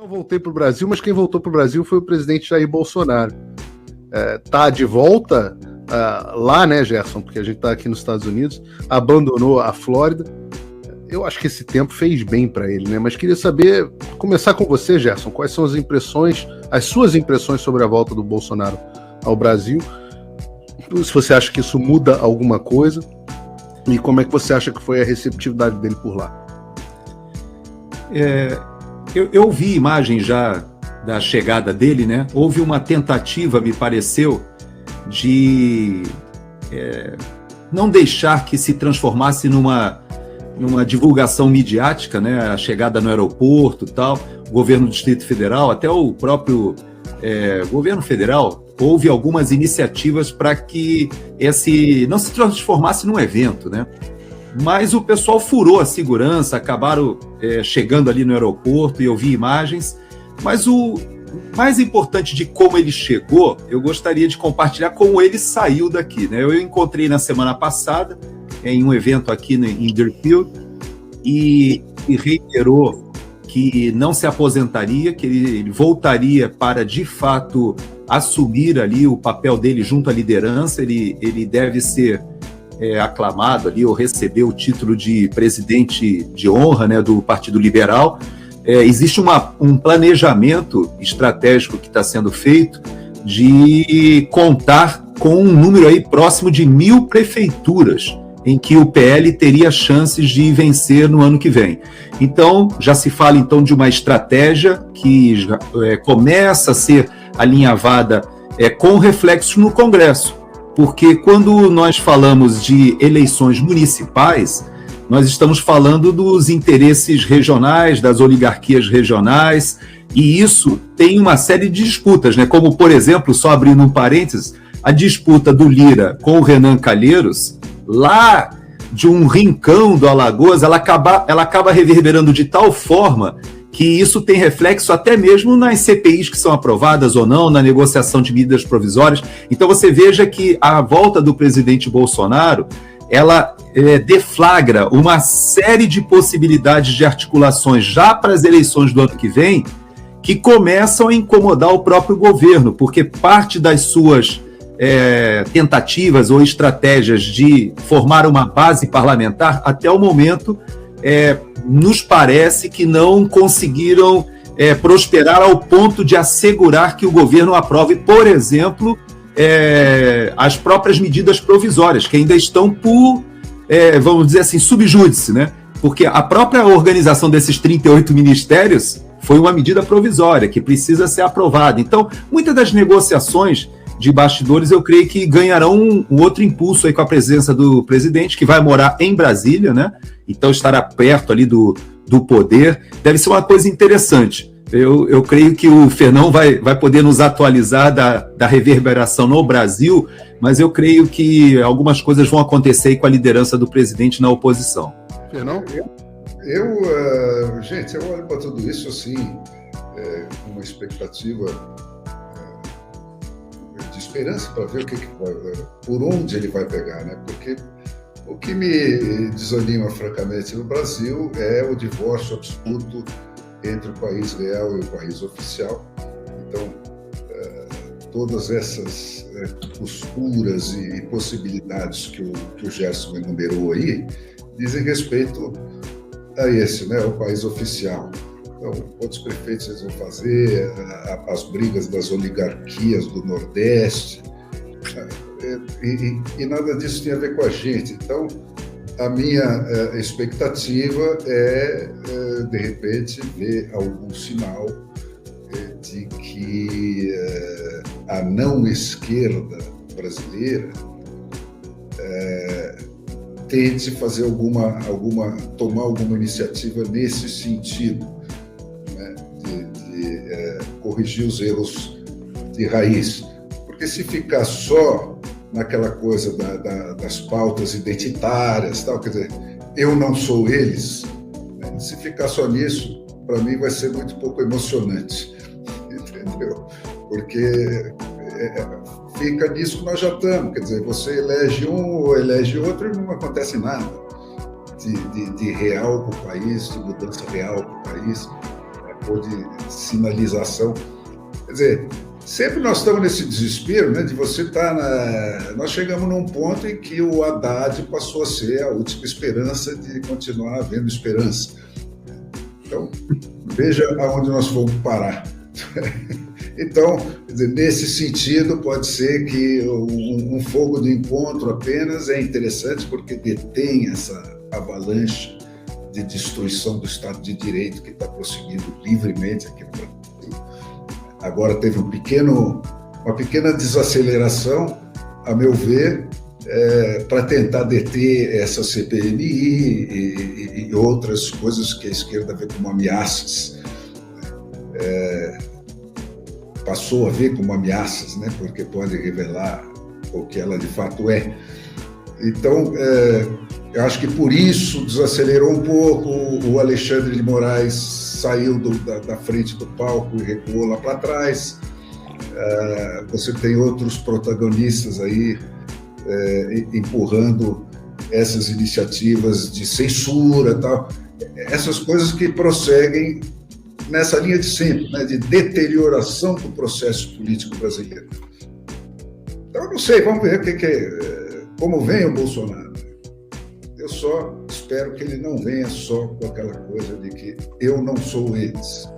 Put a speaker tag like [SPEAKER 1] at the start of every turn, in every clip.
[SPEAKER 1] Eu voltei para o Brasil, mas quem voltou para o Brasil foi o presidente Jair Bolsonaro. Tá de volta lá, né, Gerson? Porque a gente está aqui nos Estados Unidos, abandonou a Flórida. Eu acho que esse tempo fez bem para ele, né? Mas queria saber, começar com você, Gerson, quais são as suas impressões sobre a volta do Bolsonaro ao Brasil? Se você acha que isso muda alguma coisa e como é que você acha que foi a receptividade dele por lá?
[SPEAKER 2] Eu vi imagens já da chegada dele, né? Houve uma tentativa, me pareceu, de não deixar que se transformasse numa divulgação midiática, né? A chegada no aeroporto e tal, o governo do Distrito Federal, até o próprio governo federal, houve algumas iniciativas para que esse não se transformasse num evento, né? Mas o pessoal furou a segurança, acabaram chegando ali no aeroporto e eu vi imagens. Mas o mais importante de como ele chegou, eu gostaria de compartilhar como ele saiu daqui, né? Eu encontrei na semana passada em um evento aqui em Deerfield e reiterou que não se aposentaria, que ele voltaria para, de fato, assumir ali o papel dele junto à liderança. Ele deve ser aclamado ali, ou receber o título de presidente de honra, né, do Partido Liberal. Existe um planejamento estratégico que está sendo feito de contar com um número aí próximo de 1.000 prefeituras em que o PL teria chances de vencer no ano que vem. Então, já se fala então de uma estratégia que começa a ser alinhavada com reflexo no Congresso. Porque quando nós falamos de eleições municipais, nós estamos falando dos interesses regionais, das oligarquias regionais, e isso tem uma série de disputas, né? Como, por exemplo, só abrindo um parênteses, a disputa do Lira com o Renan Calheiros, lá de um rincão do Alagoas, ela acaba reverberando de tal forma que isso tem reflexo até mesmo nas CPIs que são aprovadas ou não, na negociação de medidas provisórias. Então você veja que a volta do presidente Bolsonaro, ela deflagra uma série de possibilidades de articulações já para as eleições do ano que vem, que começam a incomodar o próprio governo, porque parte das suas tentativas ou estratégias de formar uma base parlamentar, até o momento, nos parece que não conseguiram prosperar ao ponto de assegurar que o governo aprove, por exemplo, as próprias medidas provisórias, que ainda estão por, vamos dizer assim, subjúdice, né? Porque a própria organização desses 38 ministérios foi uma medida provisória que precisa ser aprovada. Então, muitas das negociações de bastidores, eu creio que ganharão um outro impulso aí com a presença do presidente, que vai morar em Brasília, né? Então estará perto ali do poder. Deve ser uma coisa interessante. Eu creio que o Fernão vai poder nos atualizar da reverberação no Brasil, mas eu creio que algumas coisas vão acontecer aí com a liderança do presidente na oposição.
[SPEAKER 1] Fernão?
[SPEAKER 3] Gente, eu olho para tudo isso assim, com uma expectativa de esperança para ver por onde ele vai pegar, né? Porque o que me desanima francamente no Brasil é o divórcio absoluto entre o país real e o país oficial. Então, todas essas posturas e possibilidades que o Gerson enumerou aí dizem respeito a esse, né? O país oficial. Então, quantos prefeitos eles vão fazer, as brigas das oligarquias do Nordeste, e nada disso tem a ver com a gente. Então, a minha expectativa de repente, ver algum sinal de que a não-esquerda brasileira tente fazer tomar alguma iniciativa nesse sentido, né, de corrigir os erros de raiz. Porque se ficar só naquela coisa das pautas identitárias, tal, quer dizer, eu não sou eles, né? Se ficar só nisso, para mim vai ser muito pouco emocionante, entendeu? Porque fica nisso que nós já estamos, quer dizer, você elege um ou elege outro e não acontece nada de real para o país, de mudança real para o país. ou de sinalização. Quer dizer, sempre nós estamos nesse desespero, né, de você estar Nós chegamos num ponto em que o Haddad passou a ser a última esperança de continuar havendo esperança. Então, veja aonde nós vamos parar. Então, quer dizer, nesse sentido, pode ser que um fogo de encontro apenas é interessante porque detém essa avalanche de destruição do Estado de Direito que está prosseguindo livremente aqui no Brasil. Agora teve uma pequena desaceleração, a meu ver, para tentar deter essa CPMI e outras coisas que a esquerda vê como ameaças. Passou a ver como ameaças, né? Porque pode revelar o que ela de fato é. Então, eu acho que por isso desacelerou um pouco, o Alexandre de Moraes saiu da frente do palco e recuou lá para trás. Você tem outros protagonistas aí empurrando essas iniciativas de censura e tal. Essas coisas que prosseguem nessa linha de sempre, né, de deterioração do processo político brasileiro. Então, eu não sei, vamos ver como vem o Bolsonaro. Eu só espero que ele não venha só com aquela coisa de que eu não sou eles.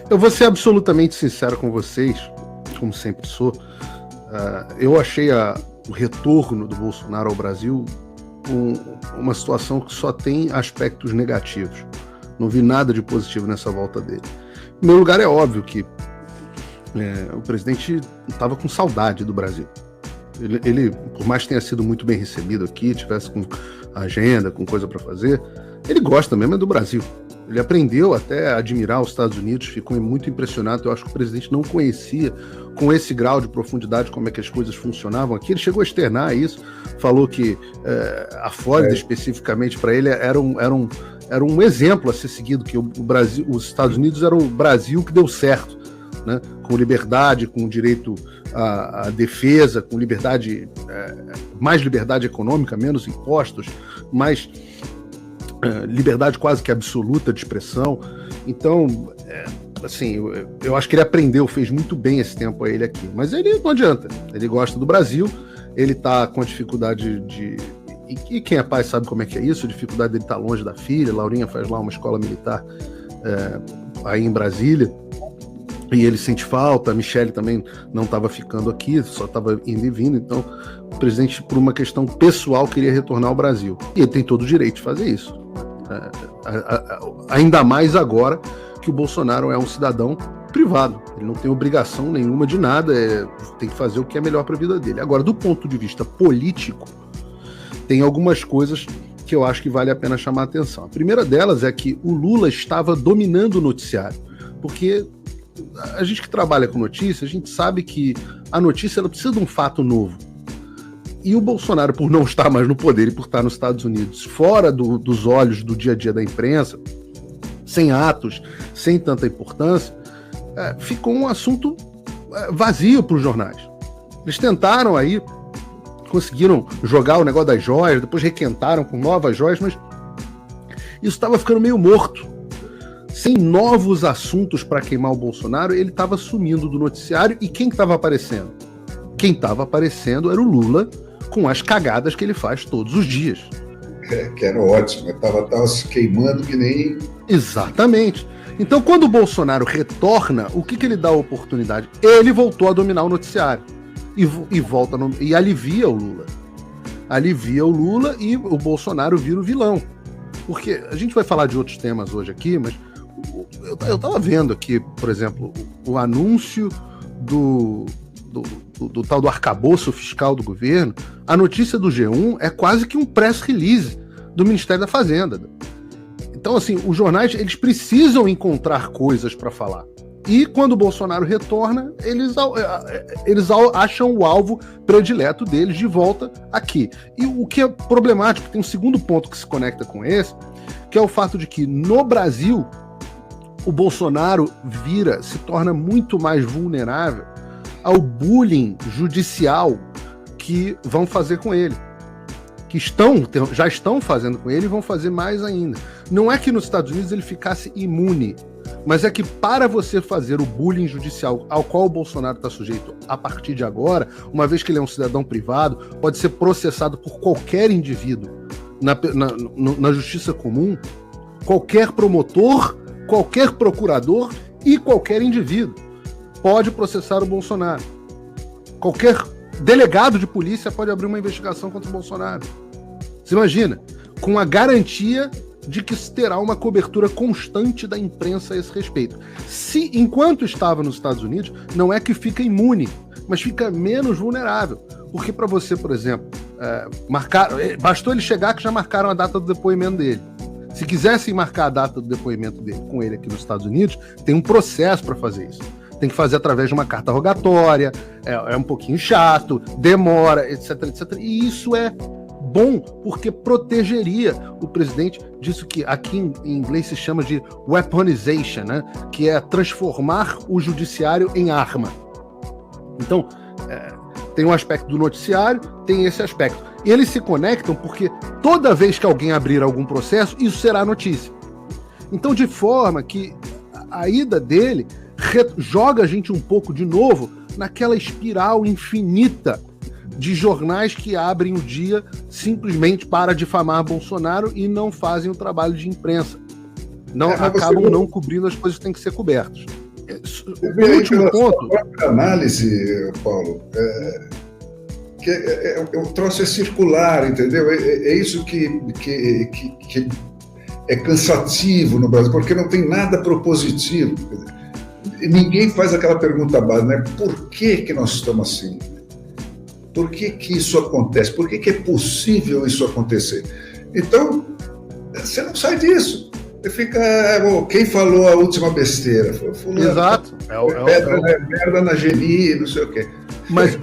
[SPEAKER 1] Eu vou ser absolutamente sincero com vocês, como sempre sou. Eu achei o retorno do Bolsonaro ao Brasil uma situação que só tem aspectos negativos. Não vi nada de positivo nessa volta dele. Em primeiro lugar, é óbvio que o presidente estava com saudade do Brasil. Ele, por mais que tenha sido muito bem recebido aqui, tivesse com agenda, com coisa para fazer, ele gosta mesmo do Brasil. Ele aprendeu até a admirar os Estados Unidos, ficou muito impressionado. Eu acho que o presidente não conhecia com esse grau de profundidade como é que as coisas funcionavam aqui. Ele chegou a externar isso, falou que a Flórida especificamente para ele era um exemplo a ser seguido, que o Brasil, os Estados Unidos eram o Brasil que deu certo, né? Com liberdade, com direito à defesa, com liberdade, mais liberdade econômica, menos impostos, mais liberdade quase que absoluta de expressão. Então, assim, eu acho que ele aprendeu, fez muito bem esse tempo a ele aqui, mas ele não adianta, ele gosta do Brasil, ele está com a dificuldade e quem é pai sabe como é que é isso, a dificuldade dele estar longe da filha. Laurinha faz lá uma escola militar aí em Brasília, e ele sente falta. A Michele também não estava ficando aqui, só estava indo e vindo. Então o presidente, por uma questão pessoal, queria retornar ao Brasil, e ele tem todo o direito de fazer isso, ainda mais agora que o Bolsonaro é um cidadão privado, ele não tem obrigação nenhuma de nada, tem que fazer o que é melhor para a vida dele. Agora, do ponto de vista político, tem algumas coisas que eu acho que vale a pena chamar a atenção. A primeira delas é que o Lula estava dominando o noticiário, porque a gente que trabalha com notícia, a gente sabe que a notícia ela precisa de um fato novo. E o Bolsonaro, por não estar mais no poder e por estar nos Estados Unidos, fora dos olhos do dia a dia da imprensa, sem atos, sem tanta importância, ficou um assunto vazio para os jornais. Eles tentaram aí, conseguiram jogar o negócio das joias, depois requentaram com novas joias, mas isso estava ficando meio morto. Sem novos assuntos para queimar o Bolsonaro, ele estava sumindo do noticiário. E quem estava aparecendo? Quem estava aparecendo era o Lula, com as cagadas que ele faz todos os dias.
[SPEAKER 3] Que era ótimo, estava se queimando que nem...
[SPEAKER 1] Exatamente. Então, quando o Bolsonaro retorna, o que ele dá a oportunidade? Ele voltou a dominar o noticiário. E alivia o Lula. Alivia o Lula e o Bolsonaro vira o vilão. Porque a gente vai falar de outros temas hoje aqui, mas eu estava vendo aqui, por exemplo, o anúncio do tal do arcabouço fiscal do governo. A notícia do G1 é quase que um press release do Ministério da Fazenda. Então, assim, os jornais eles precisam encontrar coisas para falar. E quando o Bolsonaro retorna, eles acham o alvo predileto deles de volta aqui. E o que é problemático, tem um segundo ponto que se conecta com esse, que é o fato de que no Brasil o Bolsonaro se torna muito mais vulnerável ao bullying judicial que vão fazer com ele. que já estão fazendo com ele e vão fazer mais ainda. Não é que nos Estados Unidos ele ficasse imune, mas é que para você fazer o bullying judicial ao qual o Bolsonaro está sujeito a partir de agora, uma vez que ele é um cidadão privado, pode ser processado por qualquer indivíduo na justiça comum, qualquer promotor, qualquer procurador e qualquer indivíduo pode processar o Bolsonaro. Qualquer delegado de polícia pode abrir uma investigação contra o Bolsonaro. Você imagina? Com a garantia de que terá uma cobertura constante da imprensa a esse respeito. Se, enquanto estava nos Estados Unidos, não é que fica imune, mas fica menos vulnerável. Porque para você, por exemplo, bastou ele chegar que já marcaram a data do depoimento dele. Se quisessem marcar a data do depoimento dele com ele aqui nos Estados Unidos, tem um processo para fazer isso. Tem que fazer através de uma carta rogatória, é um pouquinho chato, demora, etc, etc. E isso é bom, porque protegeria o presidente disso que aqui em inglês se chama de weaponization, né? Que é transformar o judiciário em arma. Então, tem um aspecto do noticiário, tem esse aspecto. E eles se conectam porque toda vez que alguém abrir algum processo, isso será notícia. Então, de forma que a ida dele joga a gente um pouco de novo naquela espiral infinita de jornais que abrem o dia simplesmente para difamar Bolsonaro e não fazem o trabalho de imprensa. Acabam não cobrindo as coisas que têm que ser cobertas. O último ponto...
[SPEAKER 3] A análise, Paulo, o troço é circular, entendeu? É isso que é cansativo no Brasil, porque não tem nada propositivo. Ninguém faz aquela pergunta básica, né? Por que nós estamos assim? Por que isso acontece? Por que é possível isso acontecer? Então, você não sai disso. Você fica... quem falou a última besteira? Fulano.
[SPEAKER 1] Exato.
[SPEAKER 3] Merda na Geni, não sei o quê.
[SPEAKER 1] Mas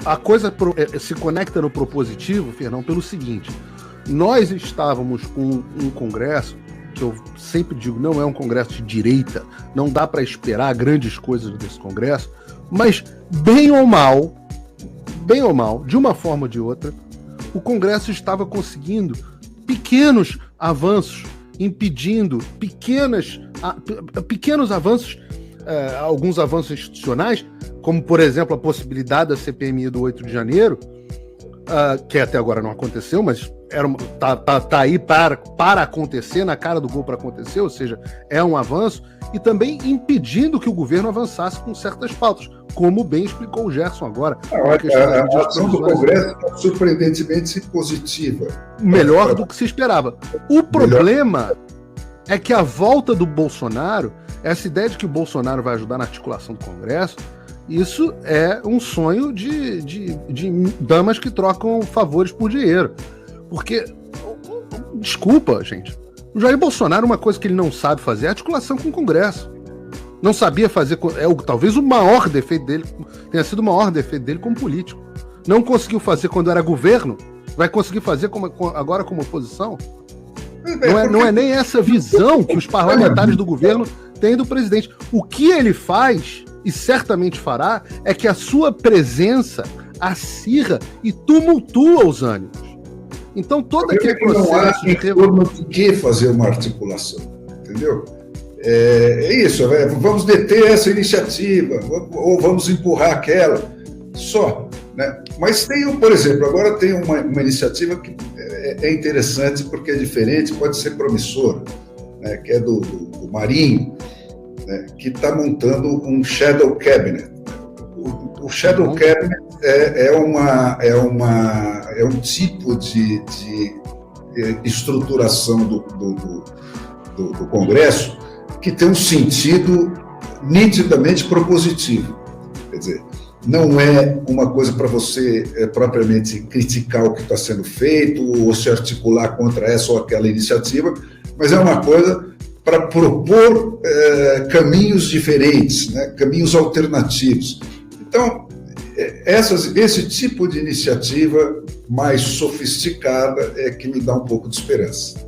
[SPEAKER 1] a coisa se conecta no propositivo, Fernão, pelo seguinte. Nós estávamos com um congresso que eu sempre digo, não é um congresso de direita, não dá para esperar grandes coisas desse congresso, mas bem ou mal, de uma forma ou de outra, o congresso estava conseguindo pequenos avanços, impedindo pequenos avanços, alguns avanços institucionais, como, por exemplo, a possibilidade da CPMI do 8 de janeiro, que até agora não aconteceu, mas tá aí para acontecer, na cara do gol para acontecer, ou seja, é um avanço, e também impedindo que o governo avançasse com certas pautas, como bem explicou o Gerson agora.
[SPEAKER 3] A ação do Congresso está surpreendentemente positiva.
[SPEAKER 1] Melhor do que se esperava. O problema é que a volta do Bolsonaro, essa ideia de que o Bolsonaro vai ajudar na articulação do Congresso, isso é um sonho de damas que trocam favores por dinheiro. Porque, desculpa, gente, o Jair Bolsonaro, uma coisa que ele não sabe fazer é articulação com o Congresso. Não sabia fazer, talvez o maior defeito dele, tenha sido o maior defeito dele como político. Não conseguiu fazer quando era governo, vai conseguir fazer agora como oposição? Não é nem essa visão que os parlamentares do governo têm do presidente. O que ele faz, e certamente fará, é que a sua presença acirra e tumultua os ânimos. Então, todo aquele processo...
[SPEAKER 3] Não há de que fazer uma articulação, entendeu? É isso, vamos deter essa iniciativa, ou vamos empurrar aquela, só. Né? Mas tem, por exemplo, agora tem uma iniciativa que é interessante porque é diferente, pode ser promissora, né? Que é do Marinho, né? Que está montando um Shadow Cabinet. O Shadow Cabinet é um tipo de estruturação do Congresso que tem um sentido nitidamente propositivo. Quer dizer, não é uma coisa para você propriamente criticar o que está sendo feito ou se articular contra essa ou aquela iniciativa, mas é uma coisa para propor caminhos diferentes, né? Caminhos alternativos. Então, esse tipo de iniciativa mais sofisticada é que me dá um pouco de esperança.